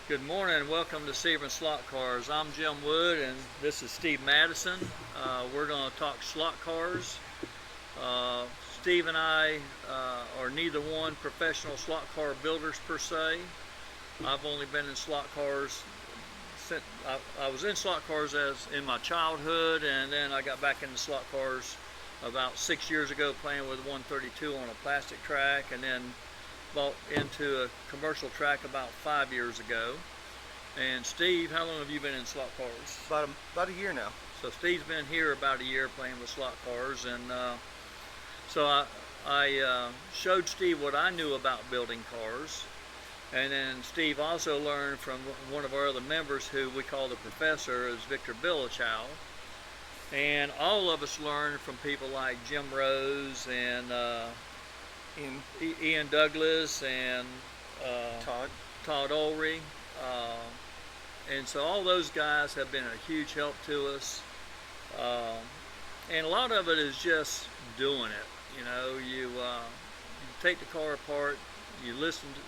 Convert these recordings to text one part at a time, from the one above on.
Good morning, welcome to Sebring Slot Cars. I'm Jim Wood and this is Steve Madison. We're going to talk slot cars. Steve and I are neither one professional slot car builders per se. I've only been in slot cars since I was in slot cars as in my childhood, and then I got back into slot cars about 6 years ago playing with 132 on a plastic track, and then bought into a commercial track about 5 years ago. And Steve, how long have you been in slot cars? About a year now. So Steve's been here about a year playing with slot cars, and so I showed Steve what I knew about building cars, and then Steve also learned from one of our other members who we call the professor, is Victor Bilichow. And all of us learned from people like Jim Rose and Ian Douglas and Todd Ulrey, and so all those guys have been a huge help to us, and a lot of it is just doing it. You know, you take the car apart, you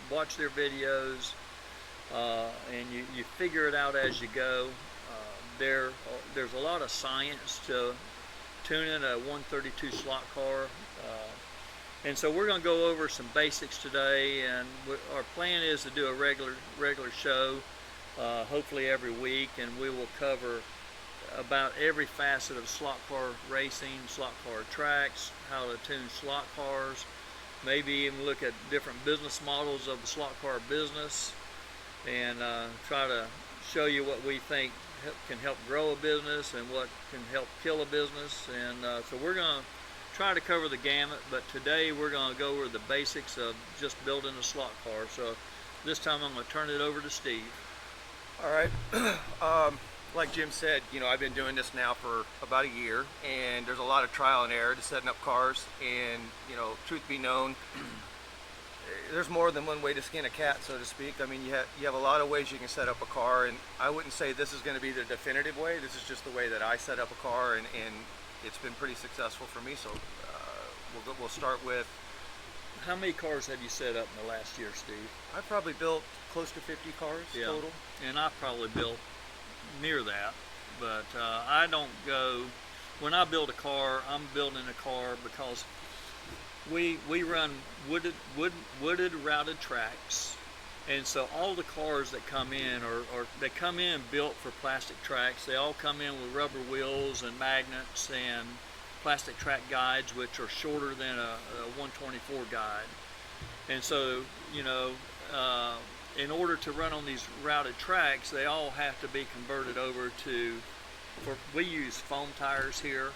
watch their videos, and you figure it out as you go. There's a lot of science to tuning a 132 slot car. And so we're going to go over some basics today, and our plan is to do a regular show, hopefully every week, and we will cover about every facet of slot car racing, slot car tracks, how to tune slot cars, maybe even look at different business models of the slot car business, and try to show you what we think can help grow a business and what can help kill a business. And so we're going to try to cover the gamut, but today we're going to go over the basics of just building a slot car. So this time I'm going to turn it over to Steve. All right. Like Jim said, you know, I've been doing this now for about a year, and there's a lot of trial and error to setting up cars. And you know, truth be known, there's more than one way to skin a cat, so to speak. I mean, you have a lot of ways you can set up a car, and I wouldn't say this is going to be the definitive way. This is just the way that I set up a car, and it's been pretty successful for me. So we'll start with. How many cars have you set up in the last year, Steve? I've probably built close to 50 cars total. And I've probably built near that, but I don't go. When I build a car, I'm building a car because we run wooded routed tracks, and so all the cars that come in they come in built for plastic tracks. They all come in with rubber wheels and magnets and plastic track guides, which are shorter than a 124 guide. And so, you know, in order to run on these routed tracks, they all have to be converted over to, we use foam tires here,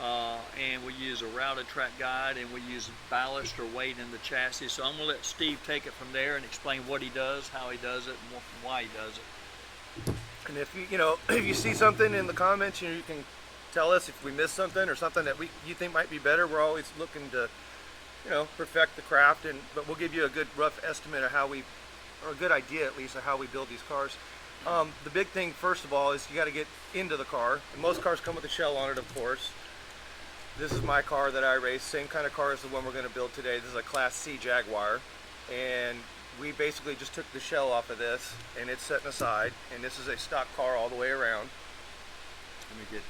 and we use a routed track guide, and we use ballast or weight in the chassis. So I'm going to let Steve take it from there and explain what he does, how he does it, and why he does it. And if if you see something in the comments, you can tell us if we missed something or something that you think might be better. We're always looking to, perfect the craft, but we'll give you a good rough estimate of or a good idea at least of how we build these cars. The big thing, first of all, is you got to get into the car. And most cars come with a shell on it, of course. This is my car that I race, same kind of car as the one we're going to build today. This is a Class C Jaguar, and we basically just took the shell off of this, and it's setting aside, and this is a stock car all the way around. Let me get,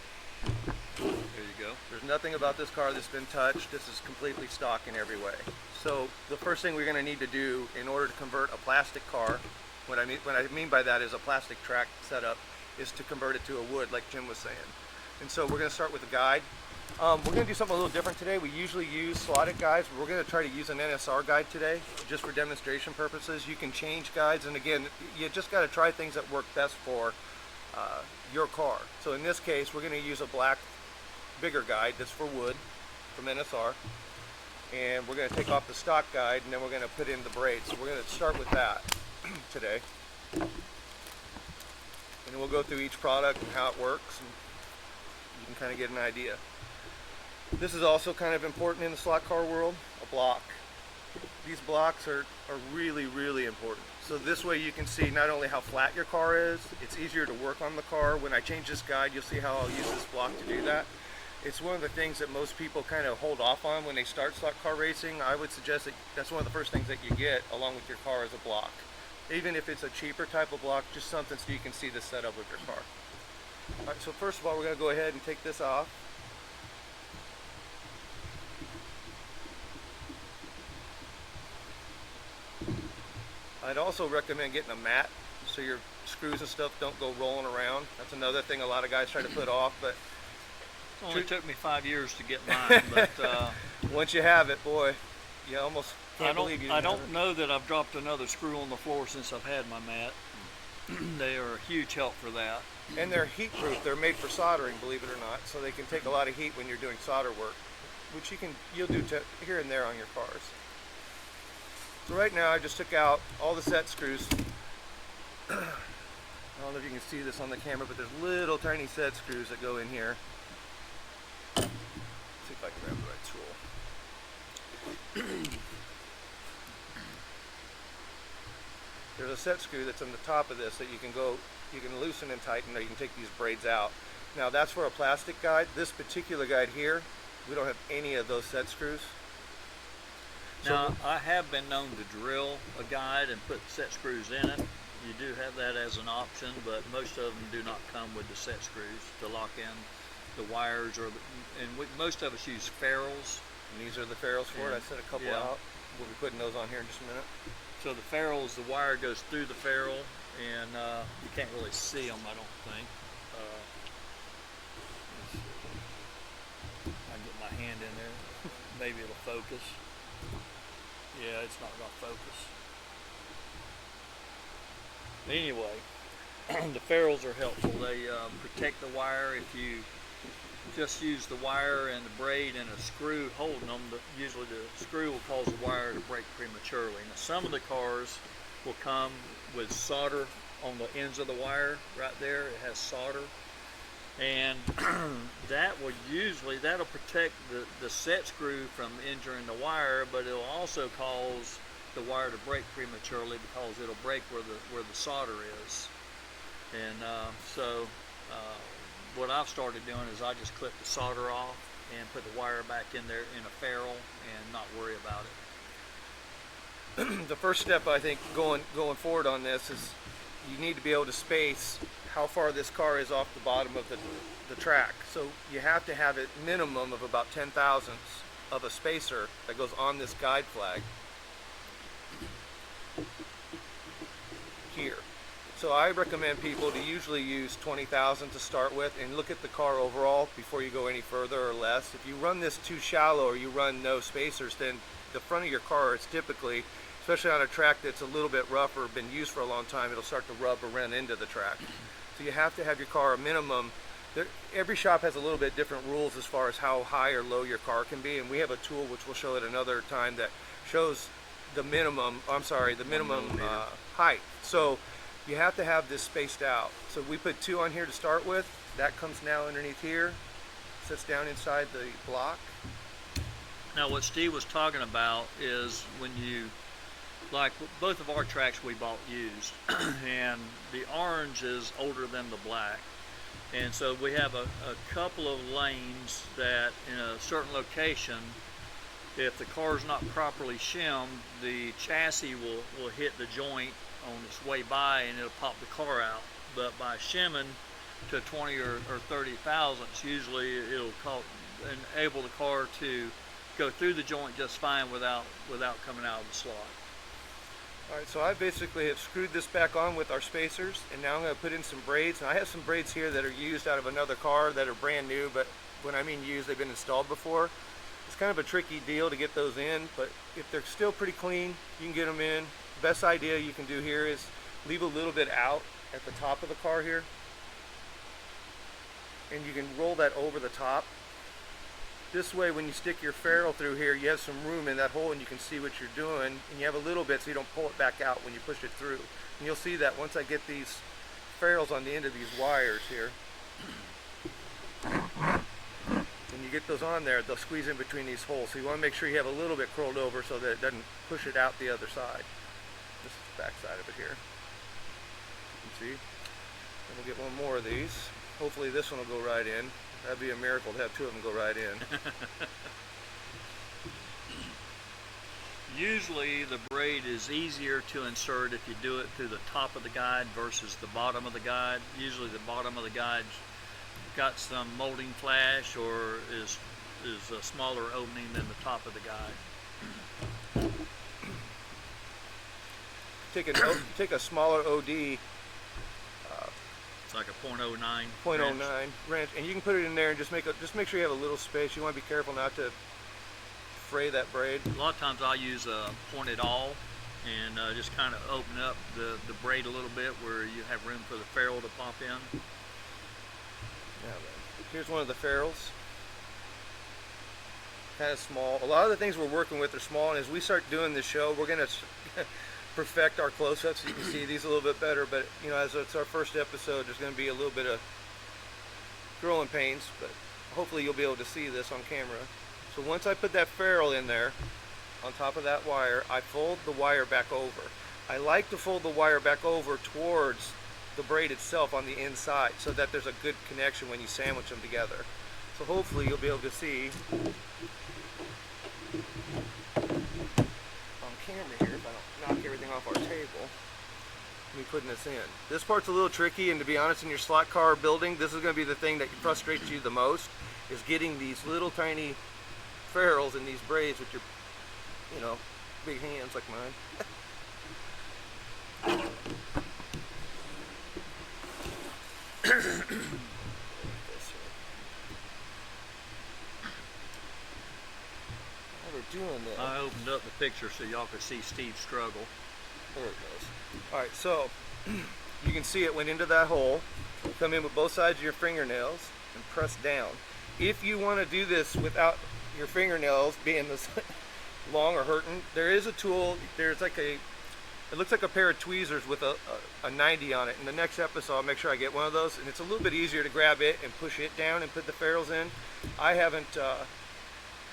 there you go. There's nothing about this car that's been touched. This is completely stock in every way. So the first thing we're going to need to do in order to convert a plastic car, what I mean by that is a plastic track setup, is to convert it to a wood, like Jim was saying. And so we're going to start with a guide. We're going to do something a little different today. We usually use slotted guides, but we're going to try to use an NSR guide today, just for demonstration purposes. You can change guides, and again, you just got to try things that work best for your car. So in this case, we're going to use a black, bigger guide that's for wood from NSR, and we're going to take off the stock guide, and then we're going to put in the braids. So we're going to start with that today, and then we'll go through each product and how it works, and you can kind of get an idea. This is also kind of important in the slot car world, a block. These blocks are really, really important. So this way you can see not only how flat your car is, it's easier to work on the car. When I change this guide, you'll see how I'll use this block to do that. It's one of the things that most people kind of hold off on when they start slot car racing. I would suggest that that's one of the first things that you get along with your car is a block. even if it's a cheaper type of block, just something so you can see the setup of your car. All right, so first of all, we're going to go ahead and take this off. I'd also recommend getting a mat so your screws and stuff don't go rolling around. That's another thing a lot of guys try to put off, but it only took me 5 years to get mine. But once you have it, boy, you almost can't believe you didn't I have don't it. know that I've dropped another screw on the floor since I've had my mat. They are a huge help for that. And they're heat proof. They're made for soldering, believe it or not, so they can take a lot of heat when you're doing solder work, which you'll do here and there on your cars. So right now I just took out all the set screws. I don't know if you can see this on the camera, but there's little tiny set screws that go in here. Let's see if I can grab the right tool. There's a set screw that's on the top of this that you can loosen and tighten, or you can take these braids out. Now that's for a plastic guide. This particular guide here, we don't have any of those set screws. Now, I have been known to drill a guide and put set screws in it. You do have that as an option, but most of them do not come with the set screws to lock in the wires, most of us use ferrules. And these are the ferrules for it. I set a couple out. We'll be putting those on here in just a minute. So the ferrules, the wire goes through the ferrule, and you can't really see them, I don't think. I can get my hand in there. Maybe it'll focus. Yeah, it's not going to focus. Anyway, the ferrules are helpful. They protect the wire. If you just use the wire and the braid and a screw holding them, usually the screw will cause the wire to break prematurely. Now, some of the cars will come with solder on the ends of the wire right there. It has solder, and that'll protect the set screw from injuring the wire, but it'll also cause the wire to break prematurely because it'll break where the solder is. And what I've started doing is I just clip the solder off and put the wire back in there in a ferrule and not worry about it. The first step, I think, going forward on this is you need to be able to space how far this car is off the bottom of the track. So you have to have a minimum of about 10 thousandths of a spacer that goes on this guide flag here. So I recommend people to usually use 20,000 to start with and look at the car overall before you go any further or less. If you run this too shallow or you run no spacers, then the front of your car is typically, especially on a track that's a little bit rough or been used for a long time, it'll start to rub or run into the track. So you have to have your car a minimum. Every shop has a little bit different rules as far as how high or low your car can be, and we have a tool which we'll show at another time that shows the minimum height. So you have to have this spaced out. So we put 2 on here to start with. That comes now underneath here, sits down inside the block. Now what Steve was talking about is when you, like both of our tracks we bought used, and the orange is older than the black. And so we have a couple of lanes that in a certain location, if the car's not properly shimmed, the chassis will hit the joint on its way by and it'll pop the car out. But by shimming to 20 or 30 thousandths, usually it'll enable the car to go through the joint just fine without coming out of the slot. Alright, so I basically have screwed this back on with our spacers, and now I'm going to put in some braids. And I have some braids here that are used out of another car that are brand new, but when I mean used, they've been installed before. It's kind of a tricky deal to get those in, but if they're still pretty clean, you can get them in. The best idea you can do here is leave a little bit out at the top of the car here, and you can roll that over the top. This way, when you stick your ferrule through here, you have some room in that hole and you can see what you're doing, and you have a little bit so you don't pull it back out when you push it through. And you'll see that once I get these ferrules on the end of these wires here, when you get those on there, they'll squeeze in between these holes. So you want to make sure you have a little bit curled over so that it doesn't push it out the other side. This is the back side of it here. You can see. And we'll get one more of these. Hopefully this one will go right in. That'd be a miracle to have 2 of them go right in. Usually the braid is easier to insert if you do it through the top of the guide versus the bottom of the guide. Usually the bottom of the guide's got some molding flash or is a smaller opening than the top of the guide. Take a smaller OD. It's like a 0.09 .09 wrench, and you can put it in there and just make sure you have a little space. You want to be careful not to fray that braid. A lot of times I'll use a pointed awl and just kind of open up the braid a little bit where you have room for the ferrule to pop in. Yeah, here's one of the ferrules. Kind of small. A lot of the things we're working with are small, and as we start doing this show, we're going to perfect our close-ups. You can see these a little bit better, but you know, as it's our first episode, there's going to be a little bit of growing pains, but hopefully you'll be able to see this on camera. So once I put that ferrule in there, on top of that wire, I fold the wire back over. I like to fold the wire back over towards the braid itself on the inside so that there's a good connection when you sandwich them together. So hopefully you'll be able to see on camera here, if I don't knock everything off our table, me putting this in. This part's a little tricky, and to be honest, in your slot car building, this is going to be the thing that frustrates you the most, is getting these little tiny ferrules in these braids with your, you know, big hands like mine. Doing that. I opened up the picture so y'all could see Steve's struggle. There it goes. Alright, so you can see it went into that hole. Come in with both sides of your fingernails and press down. If you want to do this without your fingernails being this long or hurting, there is a tool. There's like it looks like a pair of tweezers with a 90 on it. In the next episode, I'll make sure I get one of those, and it's a little bit easier to grab it and push it down and put the ferrules in.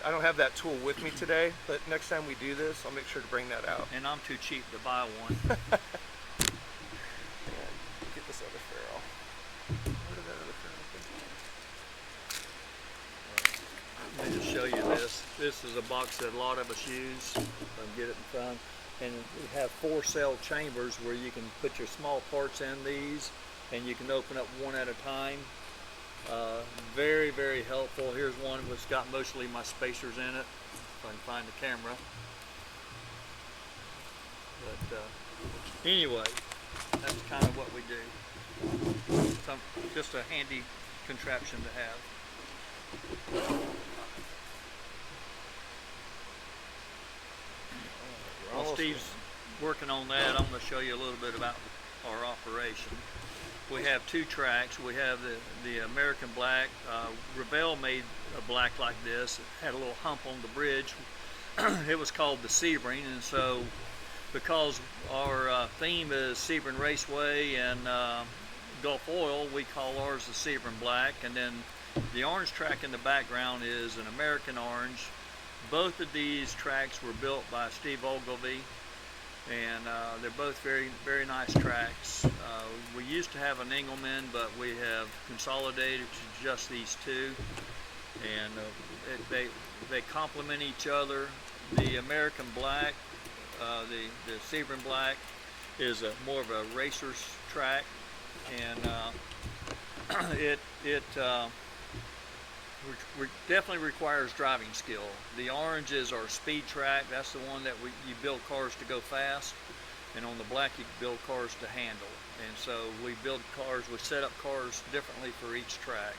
I don't have that tool with me today, but next time we do this, I'll make sure to bring that out. And I'm too cheap to buy one. And get this other ferrule. Where did that other ferrule go? Let me just show you this. This is a box that a lot of us use. If I can get it in front. And we have 4 cell chambers where you can put your small parts in these, and you can open up one at a time. Very, very helpful. Here's one that's got mostly my spacers in it, if I can find the camera. But anyway, that's kind of what we do. Just a handy contraption to have. While Steve's working on that, I'm going to show you a little bit about our operation. We have 2 tracks. We have the American Black. Revell made a black like this. It had a little hump on the bridge. It was called the Sebring, and so because our theme is Sebring Raceway and Gulf Oil, we call ours the Sebring Black. And then the orange track in the background is an American Orange. Both of these tracks were built by Steve Ogilvy, and they're both very, very nice tracks. We used to have an Engelman, but we have consolidated to just these 2, and they complement each other. The American Black, the Sebring Black, is more of a racer's track, and it definitely requires driving skill. The orange is our speed track. That's the one that you build cars to go fast, and on the black you build cars to handle. And so we build cars, we set up cars differently for each track.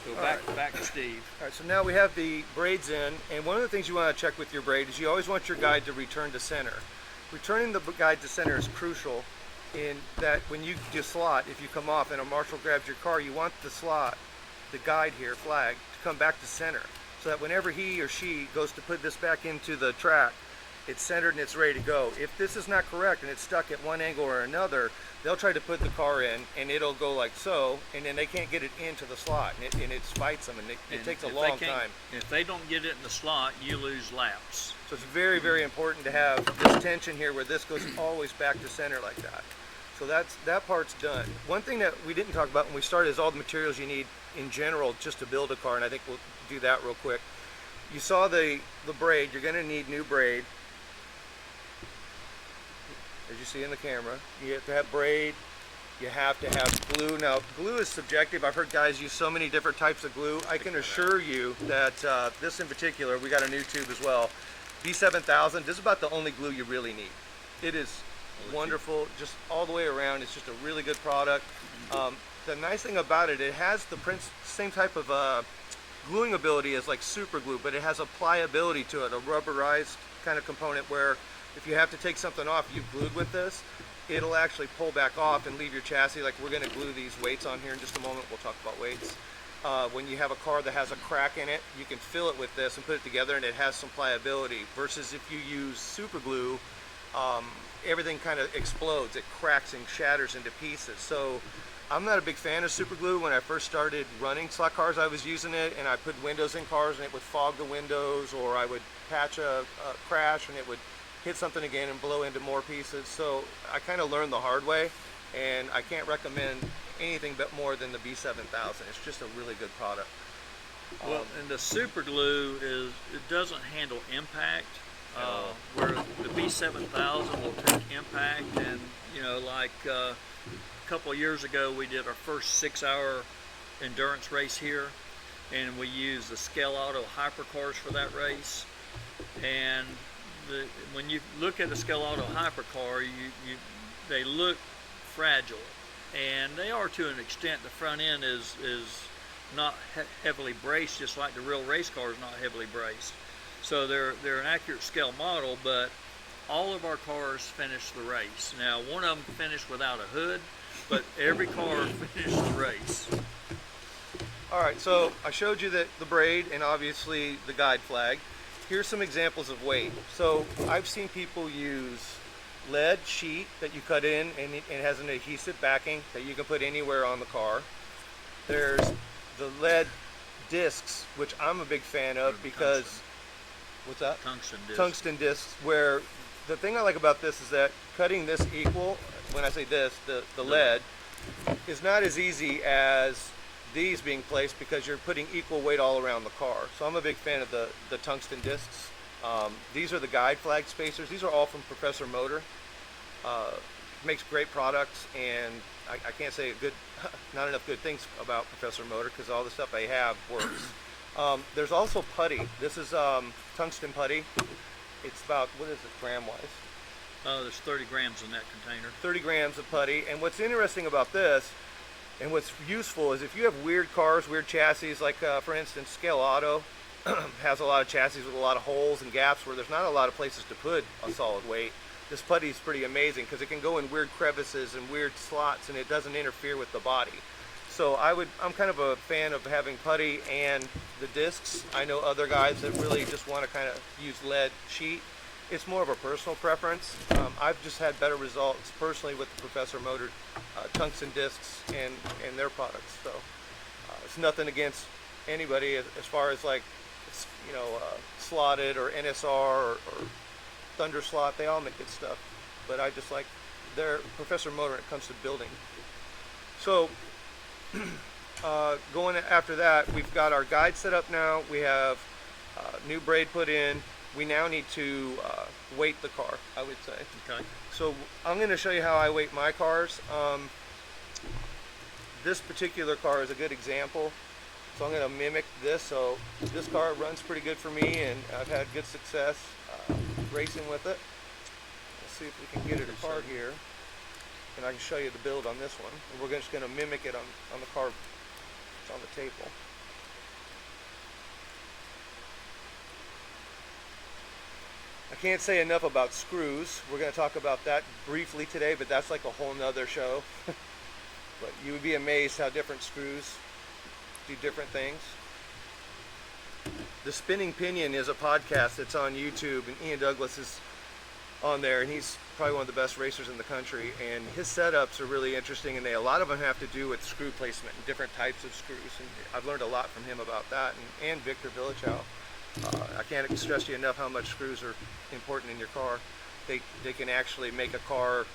So back to Steve. All right, so now we have the braids in, and one of the things you want to check with your braid is you always want your guide to return to center. Returning the guide to center is crucial in that when you do slot, if you come off and a marshal grabs your car, you want the slot, the guide here, flag, to come back to center, so that whenever he or she goes to put this back into the track, it's centered and it's ready to go. If this is not correct and it's stuck at one angle or another, they'll try to put the car in and it'll go like so, and then they can't get it into the slot, and it spites them, and it takes a long time. If they don't get it in the slot, you lose laps. So it's very, very important to have this tension here where this goes always back to center like that. So that part's done. One thing that we didn't talk about when we started is all the materials you need in general just to build a car, and I think we'll do that real quick. you saw the braid. You're going to need new braid. As you see in the camera, you have to have braid. You have to have glue. Now, glue is subjective. I've heard guys use so many different types of glue. I can assure you that this in particular, we got a new tube as well. B7000, this is about the only glue you really need. It is wonderful, just all the way around. It's just a really good product. The nice thing about it, it has the same type of gluing ability as like super glue, but it has a pliability to it, a rubberized kind of component where if you have to take something off you've glued with this, it'll actually pull back off and leave your chassis. Like we're going to glue these weights on here in just a moment. We'll talk about weights. When you have a car that has a crack in it, you can fill it with this and put it together and it has some pliability, versus if you use super glue, everything kind of explodes. It cracks and shatters into pieces. So I'm not a big fan of super glue. When I first started running slot cars, I was using it, and I put windows in cars and it would fog the windows, or I would patch a crash and it would hit something again and blow into more pieces. So I kind of learned the hard way, and I can't recommend anything but more than the B7000. It's just a really good product. Well, and the super glue it doesn't handle impact, where the B7000 will take impact. And like a couple of years ago, we did our first 6-hour endurance race here, and we used the Scale Auto hypercars for that race. And when you look at a Scale Auto hypercar, they look fragile, and they are to an extent. The front end is not heavily braced, just like the real race car is not heavily braced. So they're an accurate scale model, but all of our cars finished the race. Now, one of them finished without a hood, but every car finished the race. All right, so I showed you the braid and obviously the guide flag. Here's some examples of weight. So I've seen people use lead sheet that you cut in, and it has an adhesive backing that you can put anywhere on the car. There's the lead discs, which I'm a big fan of because, what's that? Tungsten discs. Tungsten discs, where the thing I like about this is that cutting this equal, when I say this, the lead, is not as easy as these being placed, because you're putting equal weight all around the car. So I'm a big fan of the tungsten discs. These are the guide flag spacers. These are all from Professor Motor. Makes great products, and I can't say not enough good things about Professor Motor, because all the stuff they have works. There's also putty. This is tungsten putty. It's about, what is it, gram-wise? There's 30 grams in that container. 30 grams of putty. And what's interesting about this, and what's useful, is if you have weird cars, weird chassis, like for instance, Scale Auto has a lot of chassis with a lot of holes and gaps where there's not a lot of places to put a solid weight. This putty is pretty amazing because it can go in weird crevices and weird slots, and it doesn't interfere with the body. So I'm kind of a fan of having putty and the discs. I know other guys that really just want to kind of use lead sheet. It's more of a personal preference. I've just had better results personally with the Professor Motor tungsten discs and their products. So it's nothing against anybody as far as like, slotted or NSR or Thunder Slot. They all make good stuff, but I just like their Professor Motor when it comes to building. So going after that, we've got our guide set up now. We have new braid put in. We now need to weight the car, I would say. Okay. So I'm going to show you how I weight my cars. This particular car is a good example. So I'm going to mimic this. So this car runs pretty good for me, and I've had good success racing with it. Let's see if we can get it apart here. And I can show you the build on this one. And we're just going to mimic it on the car that's on the table. I can't say enough about screws. We're going to talk about that briefly today, but that's like a whole nother show. But you would be amazed how different screws do different things. The Spinning Pinion is a podcast that's on YouTube, and Ian Douglas is on there, and he's probably one of the best racers in the country, and his setups are really interesting, and a lot of them have to do with screw placement and different types of screws, and I've learned a lot from him about that, and Victor Villachau. I can't stress to you enough how much screws are important in your car. They can actually make a car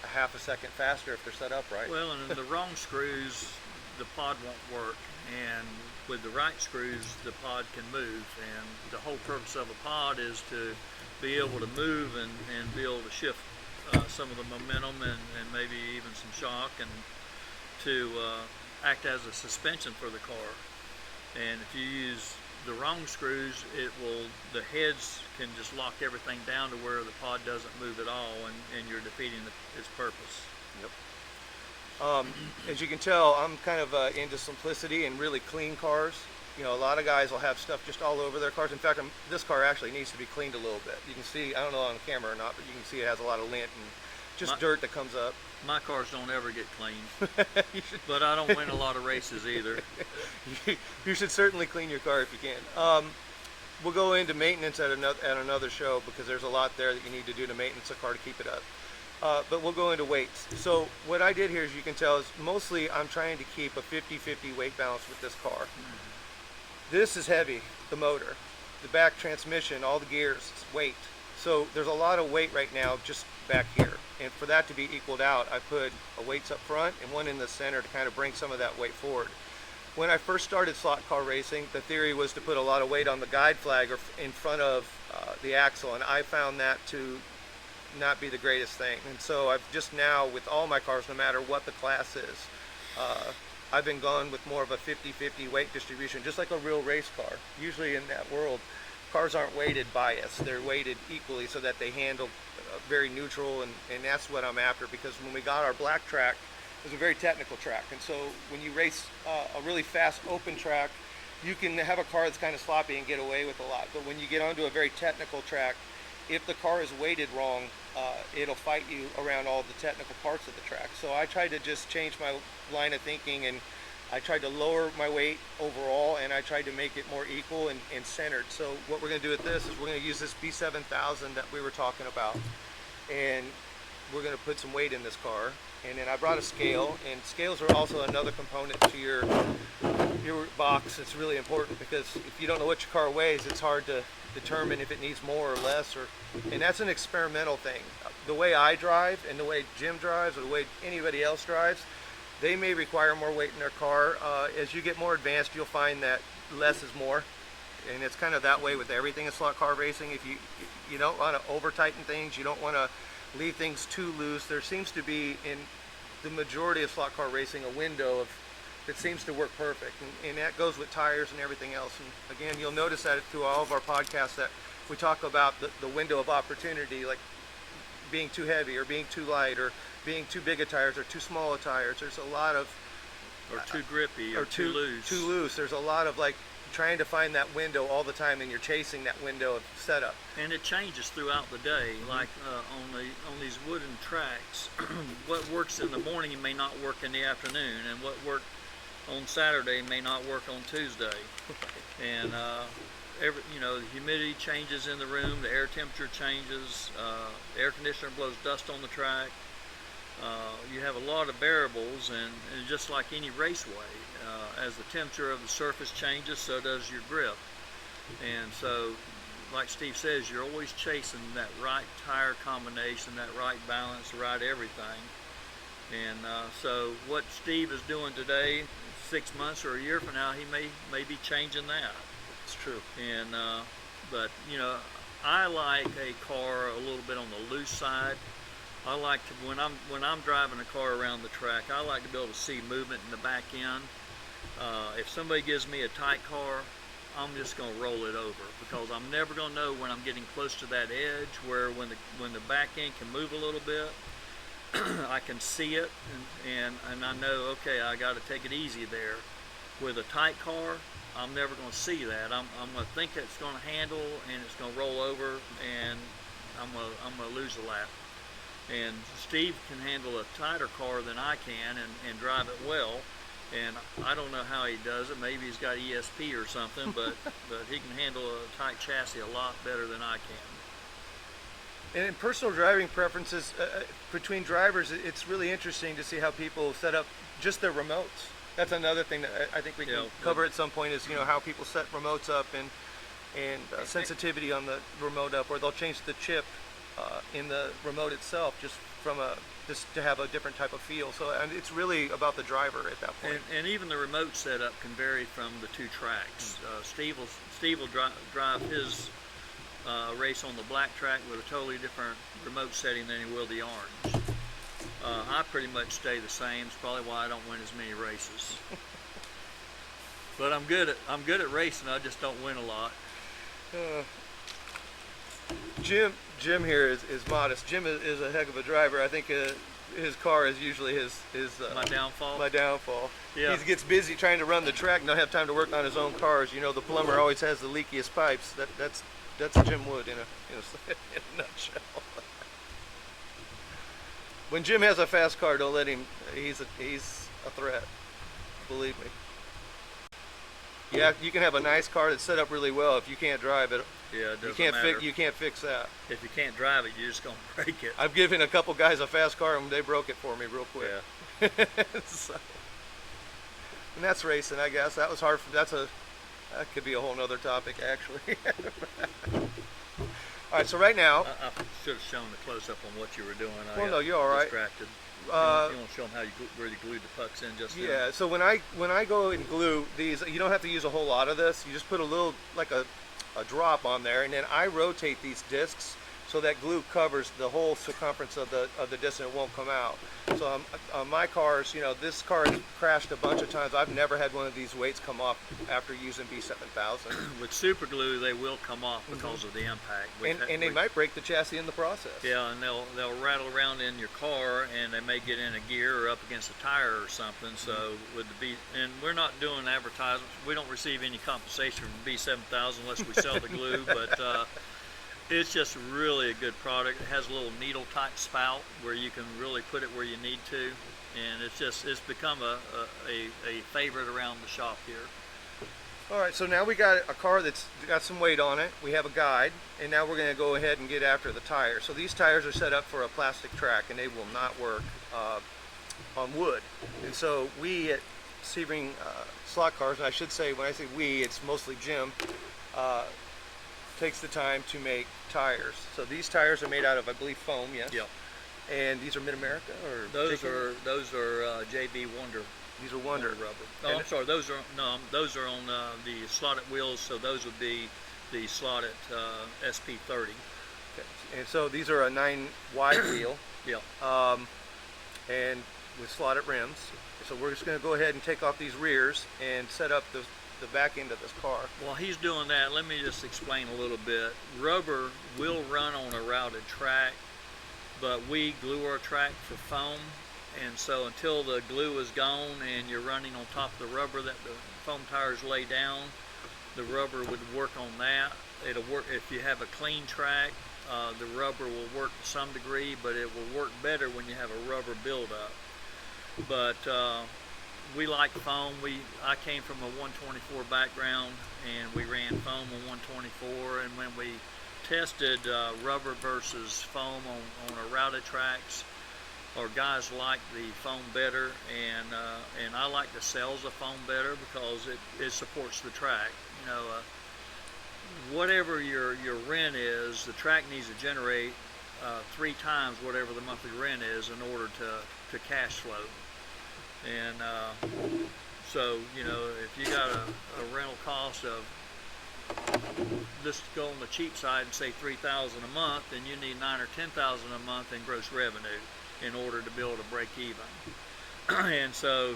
a half a second faster if they're set up right. Well, and the wrong screws the pod won't work. And with the right screws, the pod can move. And the whole purpose of a pod is to be able to move and be able to shift some of the momentum and maybe even some shock, and to act as a suspension for the car. And if you use the wrong screws, the heads can just lock everything down to where the pod doesn't move at all, and you're defeating its purpose. Yep. As you can tell, I'm kind of into simplicity and really clean cars. You know, a lot of guys will have stuff just all over their cars. In fact, this car actually needs to be cleaned a little bit. You can see, I don't know on camera or not, but you can see it has a lot of lint and just dirt that comes up. My cars don't ever get cleaned, but I don't win a lot of races either. You should certainly clean your car if you can. We'll go into maintenance at another show, because there's a lot there that you need to do to maintenance a car to keep it up. But we'll go into weights. So what I did here, as you can tell, is mostly I'm trying to keep a 50-50 weight balance with this car. This is heavy, the motor, the back transmission, all the gears, weight. So there's a lot of weight right now just back here. And for that to be equaled out, I put a weights up front and one in the center to kind of bring some of that weight forward. When I first started slot car racing, the theory was to put a lot of weight on the guide flag or in front of the axle, and I found that to not be the greatest thing. And so I've just now, with all my cars, no matter what the class is, I've been going with more of a 50-50 weight distribution, just like a real race car. Usually in that world, cars aren't weighted biased. They're weighted equally so that they handle very neutral, and that's what I'm after, because when we got our black track, it was a very technical track. And so when you race a really fast open track, you can have a car that's kind of sloppy and get away with a lot. But when you get onto a very technical track, if the car is weighted wrong, it'll fight you around all the technical parts of the track. So I tried to just change my line of thinking, and I tried to lower my weight overall, and I tried to make it more equal and centered. So what we're going to do with this is we're going to use this B7000 that we were talking about, and we're going to put some weight in this car. And then I brought a scale, and scales are also another component to your box. It's really important, because if you don't know what your car weighs, it's hard to determine if it needs more or less, and that's an experimental thing. The way I drive and the way Jim drives or the way anybody else drives, they may require more weight in their car. As you get more advanced, you'll find that less is more, and it's kind of that way with everything in slot car racing. If you don't want to over tighten things, you don't want to leave things too loose. There seems to be, in the majority of slot car racing, a window that seems to work perfect, and that goes with tires and everything else. And again, you'll notice that through all of our podcasts that we talk about the window of opportunity, like being too heavy or being too light, or being too big of tires or too small of tires. There's a lot of, or too grippy, or too loose. Too loose. There's a lot of like trying to find that window all the time, and you're chasing that window of setup. And it changes throughout the day. Like on these wooden tracks, what works in the morning may not work in the afternoon, and what worked on Saturday may not work on Tuesday. And the humidity changes in the room, the air temperature changes, the air conditioner blows dust on the track. You have a lot of variables, and just like any raceway, as the temperature of the surface changes, so does your grip. And so, like Steve says, you're always chasing that right tire combination, that right balance, the right everything. And so what Steve is doing today, 6 months or a year from now, he may be changing that. It's true. And but I like a car a little bit on the loose side. I like to, when I'm driving a car around the track, I like to be able to see movement in the back end. If somebody gives me a tight car, I'm just going to roll it over, because I'm never going to know when I'm getting close to that edge, where when the back end can move a little bit, I can see it, and I know, okay, I got to take it easy there. With a tight car, I'm never going to see that. I'm going to think it's going to handle, and it's going to roll over, and I'm going to lose a lap. And Steve can handle a tighter car than I can, and drive it well. And I don't know how he does it. Maybe he's got ESP or something, but he can handle a tight chassis a lot better than I can. And in personal driving preferences between drivers, it's really interesting to see how people set up just their remotes. That's another thing that I think we can cover at some point, is how people set remotes up, and sensitivity on the remote up, or they'll change the chip in the remote itself just from a just to have a different type of feel. So and it's really about the driver at that point. And even the remote setup can vary from the two tracks. Steve will drive his race on the black track with a totally different remote setting than he will the orange. I pretty much stay the same. It's probably why I don't win as many races. But I'm good at racing. I just don't win a lot. Jim here is modest. Jim is a heck of a driver. I think his car is usually his my downfall. My downfall. Yeah. He gets busy trying to run the track and don't have time to work on his own cars. You know, the plumber always has the leakiest pipes. That's Jim Wood in a nutshell. When Jim has a fast car, don't let him. He's a threat. Believe me. Yeah, you can have a nice car that's set up really well. If you can't drive it, yeah, it doesn't matter. You can't fix that. If you can't drive it, you're just gonna break it. I've given a couple guys a fast car and they broke it for me real quick. Yeah. So, and that's racing, I guess. That was hard. That could be a whole nother topic, actually. All right, so right now, I should have shown the close up on what you were doing. Well, no, you're all right. Distracted. You want to show them how you really glued the pucks in just yeah. then. So when I go and glue these, you don't have to use a whole lot of this. You just put a little, like a drop on there, and then I rotate these discs so that glue covers the whole circumference of the disc and it won't come out. So on my cars, you know, this car has crashed a bunch of times. I've never had one of these weights come off after using B7000. With super glue, they will come off because of the impact. And they might break the chassis in the process. Yeah, and they'll rattle around in your car, and they may get in a gear or up against a tire or something. So with the and we're not doing advertisements. We don't receive any compensation from B7000 unless we sell the glue, but. It's just really a good product. It has a little needle type spout where you can really put it where you need to, and it's become a favorite around the shop here. All right, so now we got a car that's got some weight on it. We have a guide, and now we're going to go ahead and get after the tires. So these tires are set up for a plastic track, and they will not work on wood. And so we at Sebring Slot Cars, and I should say when I say we, it's mostly Jim. Takes the time to make tires. So these tires are made out of, I believe, foam. Yes. Yep. And these are Mid-America, or those are JB Wonder. These are Wonder rubber. Oh, I'm sorry. Those are on the slotted wheels. So those would be the slotted SP30. Okay. And so these are a 9 wide wheel. Yeah. And with slotted rims. So we're just going to go ahead and take off these rears and set up the back end of this car. While he's doing that, let me just explain a little bit. Rubber will run on a routed track, but we glue our track for foam, and so until the glue is gone and you're running on top of the rubber that the foam tires lay down, the rubber would work on that. It'll work if you have a clean track. The rubber will work to some degree, but it will work better when you have a rubber buildup. But we like foam. I came from a 124 background, and we ran foam on 124. And when we tested rubber versus foam on our routed tracks, our guys like the foam better, and I like the cells of foam better because it supports the track. You know, whatever your rent is, the track needs to generate 3 times whatever the monthly rent is in order to cash flow. And so, you know, if you got a rental cost of, just go on the cheap side and say $3,000 a month, then you need $9,000 or $10,000 a month in gross revenue in order to be able to break even. And so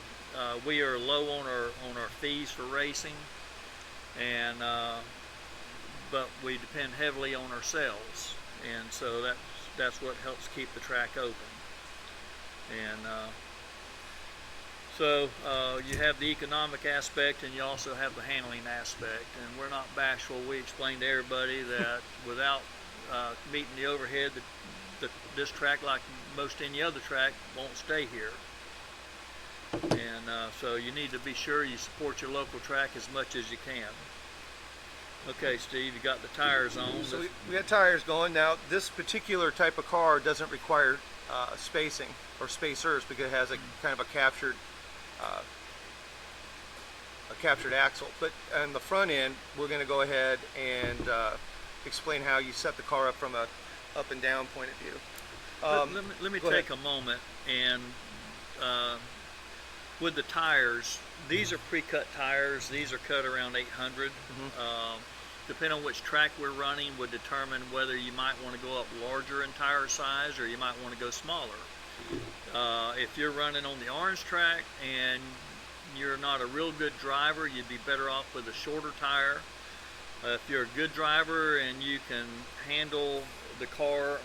we are low on our fees for racing, and but we depend heavily on our sales, and so that's what helps keep the track open. And so you have the economic aspect, and you also have the handling aspect, and we're not bashful. We explain to everybody that without meeting the overhead, this track, like most any other track, won't stay here. And so you need to be sure you support your local track as much as you can. Okay, Steve, you got the tires on. So we got tires going. Now, this particular type of car doesn't require spacing or spacers because it has a kind of a captured axle. But on the front end, we're going to go ahead and explain how you set the car up from a up and down point of view. Let me take a moment and with the tires, these are pre-cut tires. These are cut around 800. Depending on which track we're running would determine whether you might want to go up larger in tire size or you might want to go smaller. If you're running on the orange track and you're not a real good driver, you'd be better off with a shorter tire. If you're a good driver and you can handle the car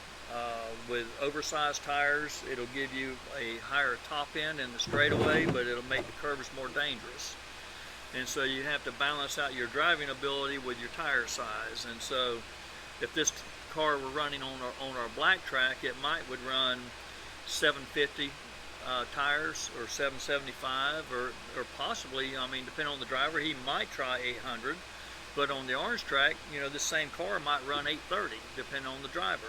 with oversized tires, it'll give you a higher top end in the straightaway, but it'll make the curves more dangerous. And so you have to balance out your driving ability with your tire size. And so if this car were running on our black track, it would run 750 tires or 775 or possibly, I mean, depending on the driver, he might try 800. But on the orange track, you know, this same car might run 830 depending on the driver.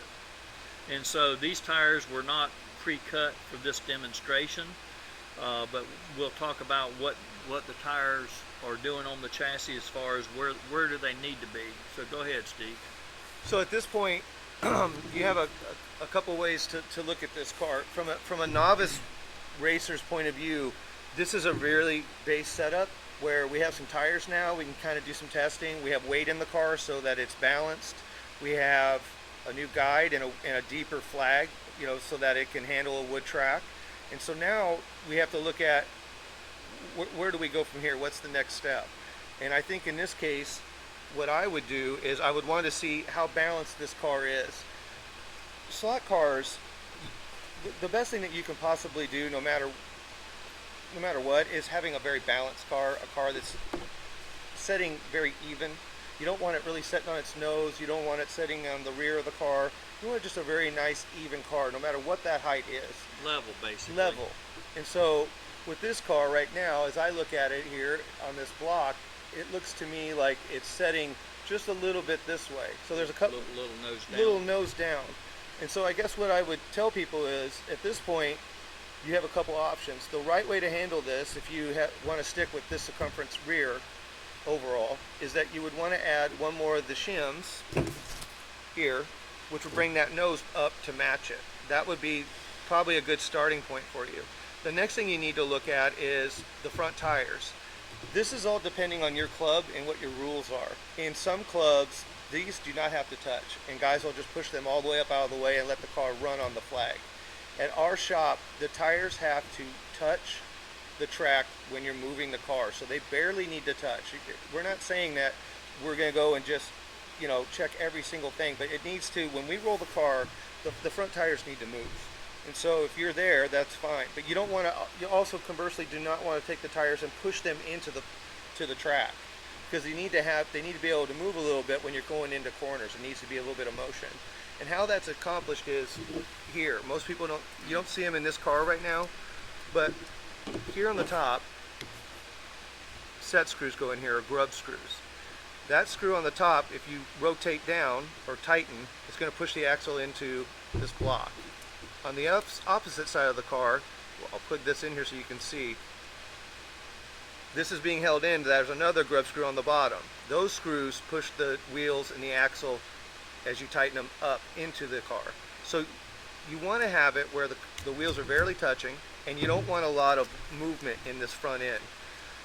And so these tires were not pre-cut for this demonstration, but we'll talk about what the tires are doing on the chassis as far as where do they need to be. So go ahead, Steve. So at this point, you have a couple ways to look at this car. From a novice racer's point of view, this is a really base setup where we have some tires now. We can kind of do some testing. We have weight in the car so that it's balanced. We have a new guide and a deeper flag, you know, so that it can handle a wood track. And so now we have to look at where do we go from here? What's the next step? And I think in this case, what I would do is I would want to see how balanced this car is. Slot cars, the best thing that you can possibly do, no matter what, is having a very balanced car, a car that's setting very even. You don't want it really setting on its nose. You don't want it sitting on the rear of the car. You want just a very nice, even car, no matter what that height is. Level, basically. Level. And so with this car right now, as I look at it here on this block, it looks to me like it's setting just a little bit this way. So there's a couple little nose down. And so I guess what I would tell people is, at this point, you have a couple options. The right way to handle this, if you want to stick with this circumference rear overall, is that you would want to add one more of the shims here, which would bring that nose up to match it. That would be probably a good starting point for you. The next thing you need to look at is the front tires. This is all depending on your club and what your rules are. In some clubs, these do not have to touch, and guys will just push them all the way up out of the way and let the car run on the flag. At our shop, the tires have to touch the track when you're moving the car, so they barely need to touch. We're not saying that we're going to go and just, you know, check every single thing, but it needs to, when we roll the car, the front tires need to move. And so if you're there, that's fine. But you don't want to, you also conversely do not want to take the tires and push them into the track, because they need to be able to move a little bit when you're going into corners. It needs to be a little bit of motion. And how that's accomplished is here. Most people you don't see them in this car right now, but here on the top, set screws go in here, or grub screws. That screw on the top, if you rotate down or tighten, it's going to push the axle into this block. On the opposite side of the car, I'll put this in here so you can see, this is being held in. There's another grub screw on the bottom. Those screws push the wheels and the axle as you tighten them up into the car. So you want to have it where the wheels are barely touching, and you don't want a lot of movement in this front end.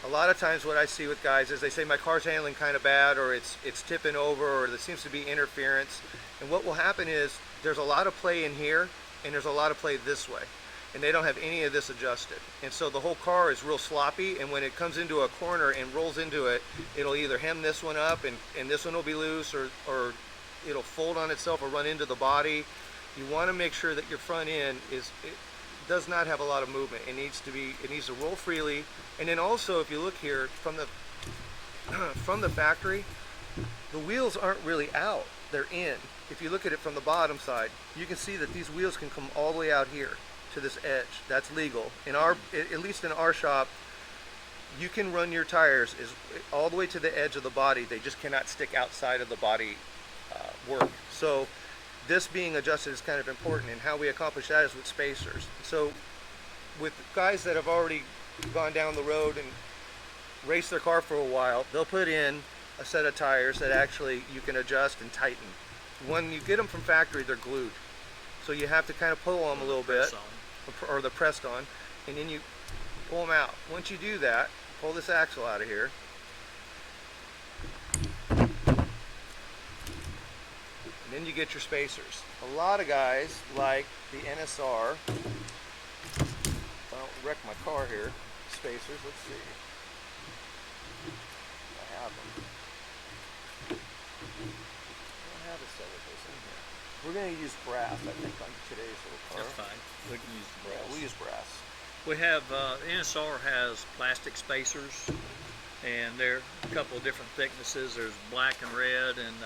A lot of times what I see with guys is they say my car's handling kind of bad, or it's tipping over, or there seems to be interference. And what will happen is there's a lot of play in here, and there's a lot of play this way, and they don't have any of this adjusted. And so the whole car is real sloppy, and when it comes into a corner and rolls into it, it'll either hem this one up and this one will be loose, or it'll fold on itself or run into the body. You want to make sure that your front end does not have a lot of movement. It needs to roll freely. And then also, if you look here from the factory, the wheels aren't really out, they're in. If you look at it from the bottom side, you can see that these wheels can come all the way out here to this edge. That's legal. At least in our shop, you can run your tires all the way to the edge of the body. They just cannot stick outside of the body work. So this being adjusted is kind of important, and how we accomplish that is with spacers. So with guys that have already gone down the road and raced their car for a while, they'll put in a set of tires that actually you can adjust and tighten. When you get them from factory, they're glued. So you have to kind of pull them a little bit, or they're pressed on, and then you pull them out. Once you do that, pull this axle out of here. And then you get your spacers. A lot of guys like the NSR. I don't wreck my car here. Spacers, let's see. I have them. I don't have a set of those in here. We're going to use brass, I think, on today's little car. That's fine. We can use brass. Yeah, we use brass. We have, NSR has plastic spacers, and they're a couple of different thicknesses. There's black and red, and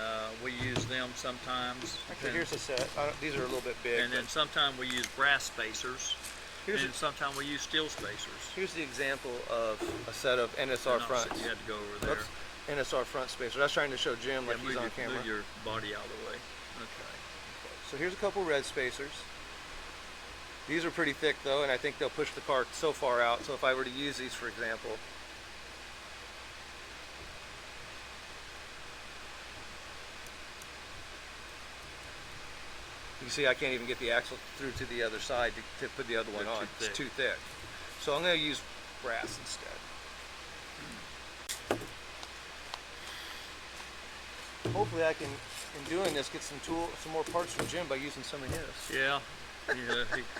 we use them sometimes. Actually, here's a set. These are a little bit big. And then sometimes we use brass spacers, and sometimes we use steel spacers. Here's the example of a set of NSR fronts. You had to go over there. Oops. NSR front spacers. I was trying to show Jim like he's on camera. Move your body out of the way. Okay. So here's a couple red spacers. These are pretty thick though, and I think they'll push the car so far out. So if I were to use these, for example, you see I can't even get the axle through to the other side to put the other one on. It's too thick. So I'm going to use brass instead. Hopefully I can, in doing this, get some more parts from Jim by using some of his. Yeah,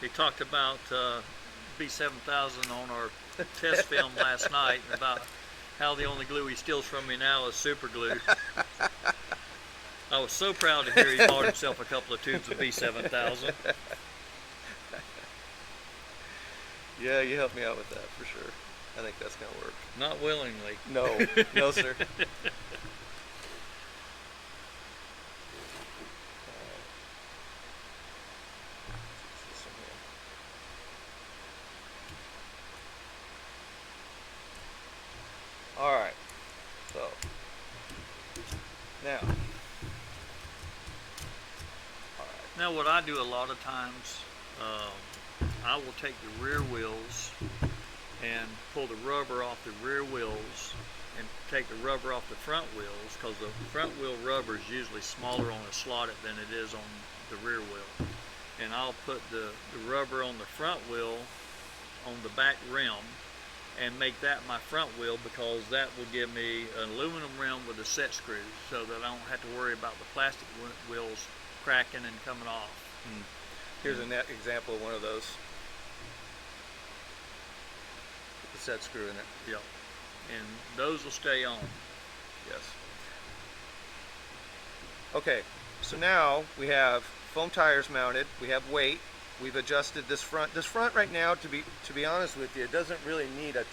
he talked about B7000 on our test film last night, and about how the only glue he steals from me now is super glue. I was so proud to hear he bought himself a couple of tubes of B7000. Yeah, you helped me out with that for sure. I think that's going to work. Not willingly. No, no sir. All right, so now, now what I do a lot of times, I will take the rear wheels and pull the rubber off the rear wheels and take the rubber off the front wheels, because the front wheel rubber is usually smaller on a slotted than it is on the rear wheel. And I'll put the rubber on the front wheel on the back rim and make that my front wheel, because that will give me an aluminum rim with a set screw, so that I don't have to worry about the plastic wheels cracking and coming off. Here's a net example of one of those. With the set screw in it. Yep. And those will stay on. Yes. Okay, so now we have foam tires mounted, we have weight, we've adjusted this front. This front right now, to be honest with you, it doesn't really need a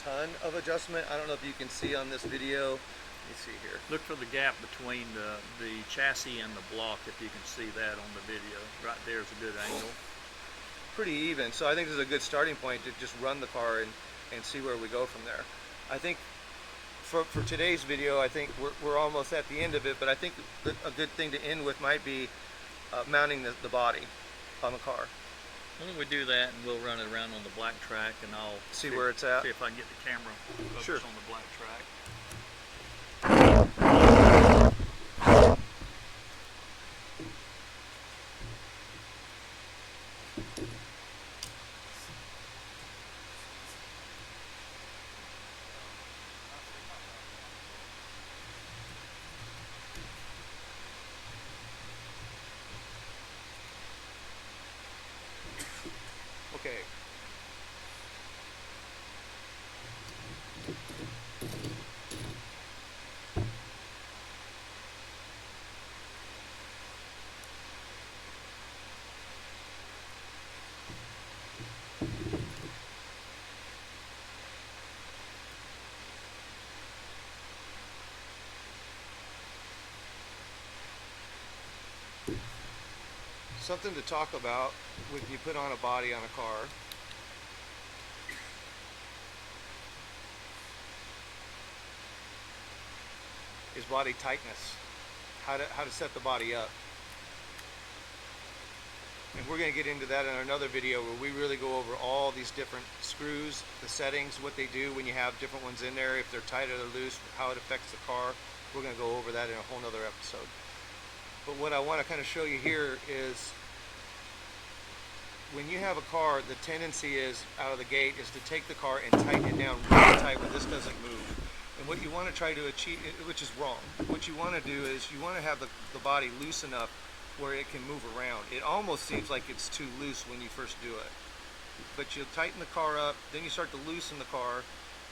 ton of adjustment. I don't know if you can see on this video. Let me see here. Look for the gap between the chassis and the block, if you can see that on the video. Right there is a good angle. Pretty even, so I think this is a good starting point to just run the car and see where we go from there. I think for today's video, I think we're almost at the end of it, but I think a good thing to end with might be mounting the body on the car. Why don't we do that, and we'll run it around on the black track, and I'll see where it's at. See if I can get the camera focused on the black track. Okay. Something to talk about when you put on a body on a car is body tightness, how to set the body up. And we're going to get into that in another video where we really go over all these different screws, the settings, what they do when you have different ones in there, if they're tight or they're loose, how it affects the car. We're going to go over that in a whole nother episode. But what I want to kind of show you here is when you have a car, the tendency is out of the gate is to take the car and tighten it down really tight where this doesn't move. And what you want to try to achieve, which is wrong, what you want to do is you want to have the body loose enough where it can move around. It almost seems like it's too loose when you first do it. But you'll tighten the car up, then you start to loosen the car,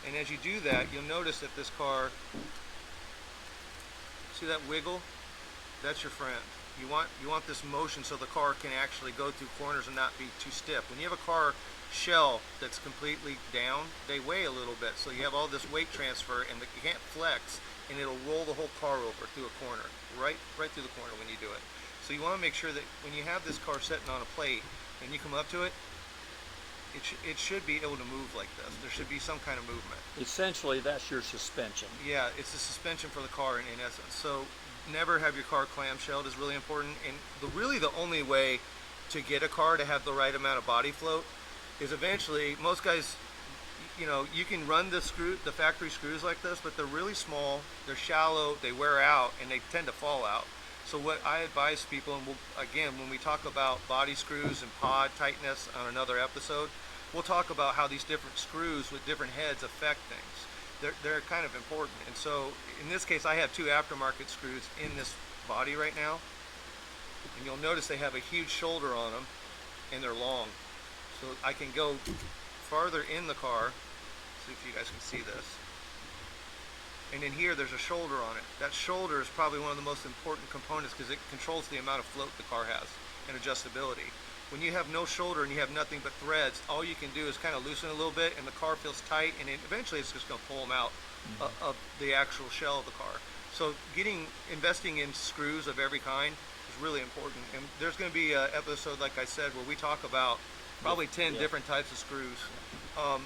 and as you do that, you'll notice that this car, see that wiggle? That's your friend. You want this motion so the car can actually go through corners and not be too stiff. When you have a car shell that's completely down, they weigh a little bit, so you have all this weight transfer, and you can't flex, and it'll roll the whole car over through a corner, right through the corner when you do it. So you want to make sure that when you have this car sitting on a plate and you come up to it, it should be able to move like this. There should be some kind of movement. Essentially, that's your suspension. Yeah, it's the suspension for the car in essence. So never have your car clamshelled is really important. And really the only way to get a car to have the right amount of body float is eventually, most guys, you know, you can run the factory screws like this, but they're really small, they're shallow, they wear out, and they tend to fall out. So what I advise people, and again, when we talk about body screws and pod tightness on another episode, we'll talk about how these different screws with different heads affect things. They're kind of important. And so in this case, I have 2 aftermarket screws in this body right now, and you'll notice they have a huge shoulder on them, and they're long. So I can go farther in the car, see if you guys can see this. And in here, there's a shoulder on it. That shoulder is probably one of the most important components because it controls the amount of float the car has and adjustability. When you have no shoulder and you have nothing but threads, all you can do is kind of loosen a little bit, and the car feels tight, and eventually it's just going to pull them out of the actual shell of the car. So investing in screws of every kind is really important. And there's going to be an episode, like I said, where we talk about probably 10 different types of screws.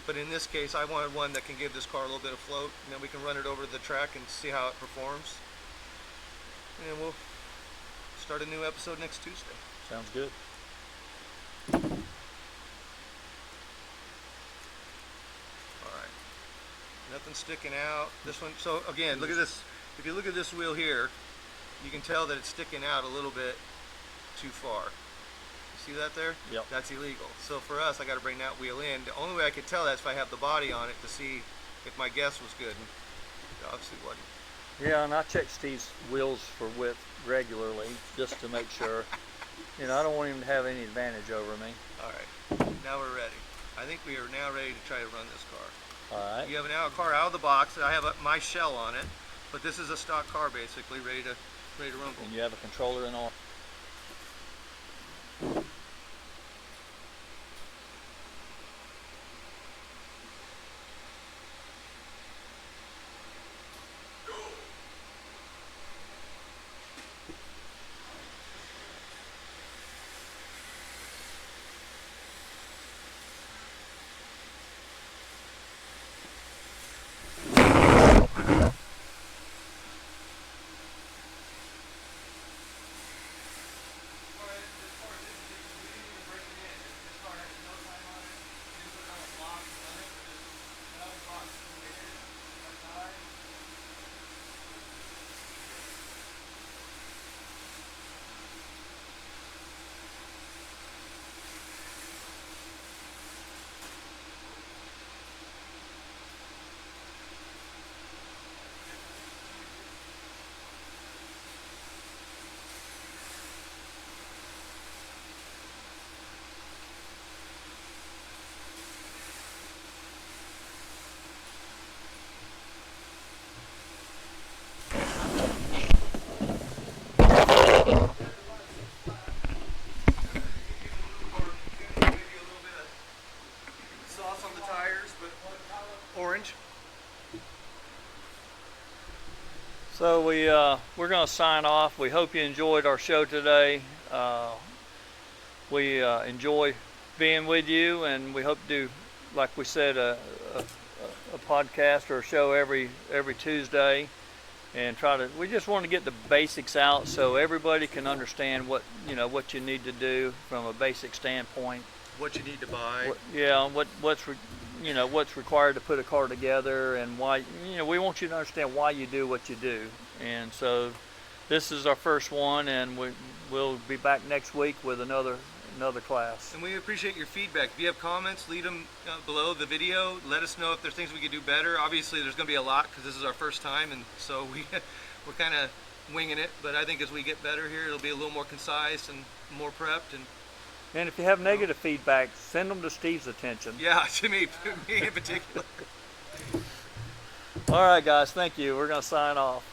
But in this case, I wanted one that can give this car a little bit of float, and then we can run it over the track and see how it performs. And we'll start a new episode next Tuesday. Sounds good. Alright. Nothing sticking out. This one, so again, look at this. If you look at this wheel here, you can tell that it's sticking out a little bit too far. See that there? Yep. That's illegal. So for us, I got to bring that wheel in. The only way I could tell that is if I have the body on it to see if my guess was good. And it obviously wasn't. Yeah, and I check Steve's wheels for width regularly just to make sure. You know, I don't want him to have any advantage over me. All right, now we're ready. I think we are now ready to try to run this car. All right. You have now a car out of the box. I have my shell on it, but this is a stock car basically, ready to rumble. And you have a controller and all. So we're going to sign off. We hope you enjoyed our show today. We enjoy being with you, and we hope to do, like we said, a podcast or a show every Tuesday, and we just want to get the basics out so everybody can understand what you need to do from a basic standpoint. What you need to buy. What's required to put a car together, and why. We want you to understand why you do what you do. And so this is our first one, and we'll be back next week with another another class. And we appreciate your feedback. If you have comments, leave them below the video. Let us know if there's things we could do better. Obviously, there's going to be a lot because this is our first time, and so we're kind of winging it. But I think as we get better here, it'll be a little more concise and more prepped. And if you have negative feedback, send them to Steve's attention. Yeah, to me in particular. All right, guys, thank you. We're going to sign off.